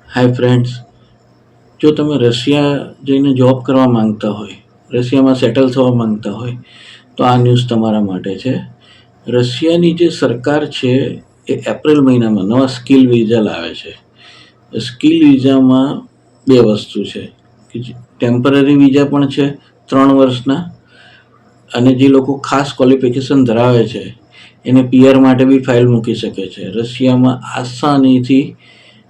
Hi friends, જો તમે Russia જઈને જોબ કરવા માંગતા હોય, રશિયામાં સેટલ થવા માંગતા હોય તો આ ન્યૂઝ તમારા માટે છે. રશિયાની જે સરકાર છે એ એપ્રિલ મહિનામાં નવા સ્કિલ વિઝા લાવે છે. સ્કિલ વિઝામાં બે વસ્તુ છે કે ટેમ્પરરી વિઝા પણ છે 3 વર્ષના, અને જે લોકો ખાસ ક્વોલિફિકેશન ધરાવે છે એને પીઆર માટે બી ફાઇલ મૂકી શકે છે. રશિયામાં આસાનીથી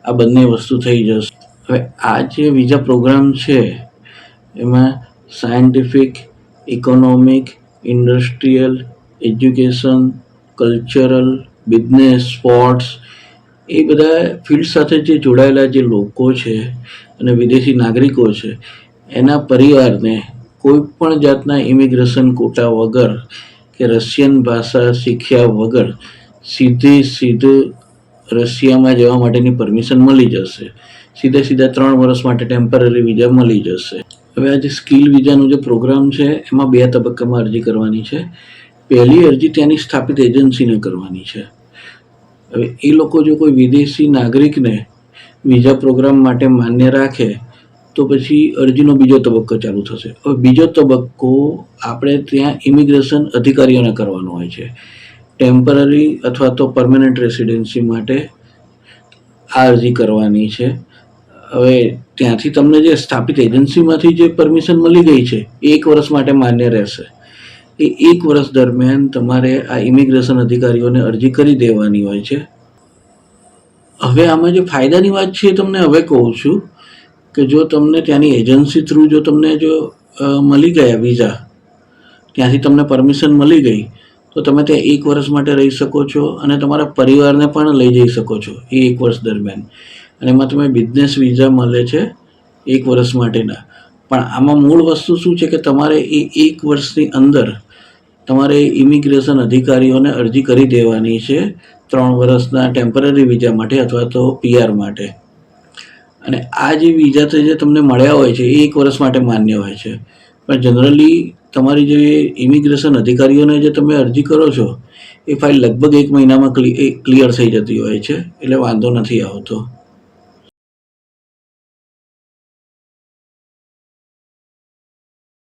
આ બંને વસ્તુ થઈ જશે. હવે આ જે વિઝા પ્રોગ્રામ છે એમાં scientific, economic, industrial, education, cultural, business, sports એ બધા ફિલ્ડ સાથે જે જોડાયેલા જે લોકો છે અને વિદેશી નાગરિકો છે એના પરિવારને કોઈ પણ જાતના ઇમિગ્રેશન કોટા વગર કે રશિયન ભાષા શીખ્યા વગર સીધું રશિયામાં જવા માટેની પરમિશન મળી જશે. સીધા 3 વર્ષ માટે ટેમ્પરરી વિઝા મળી જશે. હવે આ જે સ્કિલ વિઝાનો જે પ્રોગ્રામ છે એમાં 2 તબક્કામાં અરજી કરવાની છે. પહેલી અરજી ત્યાંની સ્થાપિત એજન્સીને કરવાની છે. હવે એ લોકો જો કોઈ વિદેશી નાગરિકને વિઝા પ્રોગ્રામ માટે માન્ય રાખે તો પછી અરજીનો બીજો તબક્કો ચાલુ થશે. હવે બીજો તબક્કો આપણે ત્યાં ઇમિગ્રેશન અધિકારીઓને કરવાનો હોય છે. ટેમ્પરરી અથવા તો પરમેનન્ટ રેસિડેન્સી માટે આ અરજી કરવાની છે. હવે ત્યાંથી તમને જે સ્થાપિત એજન્સીમાંથી જે પરમિશન મળી ગઈ છે એ 1 વર્ષ માટે માન્ય રહેશે. એ 1 વર્ષ દરમિયાન તમારે આ ઇમિગ્રેશન અધિકારીઓને અરજી કરી દેવાની હોય છે. હવે આમાં જે ફાયદાની વાત છે એ તમને હવે કહું છું કે જો તમને ત્યાંની એજન્સી થ્રુ જો તમને મળી ગયા વિઝા, ત્યાંથી તમને પરમિશન મળી ગઈ તો તમે ત્યાં 1 વર્ષ માટે રહી શકો છો અને તમારા પરિવારને પણ લઈ જઈ શકો છો એ 1 વર્ષ દરમિયાન. અને એમાં તમે બિઝનેસ વિઝા મળે છે 1 વર્ષ માટેના. પણ આમાં મૂળ વસ્તુ શું છે કે તમારે એ 1 વર્ષની અંદર તમારે ઇમિગ્રેશન અધિકારીઓને અરજી કરી દેવાની છે 3 વર્ષના ટેમ્પરરી વિઝા માટે અથવા તો પીઆર માટે. અને આ જે વિઝા જે તમને મળ્યા હોય છે એ 1 વર્ષ માટે માન્ય હોય છે. પણ જનરલી તમારી જે ઇમિગ્રેશન અધિકારીઓને જે તમે અરજી કરો છો એ ફાઇલ લગભગ 1 મહિનામાં ક્લિયર થઈ જતી હોય છે, એટલે વાંધો નથી આવતો.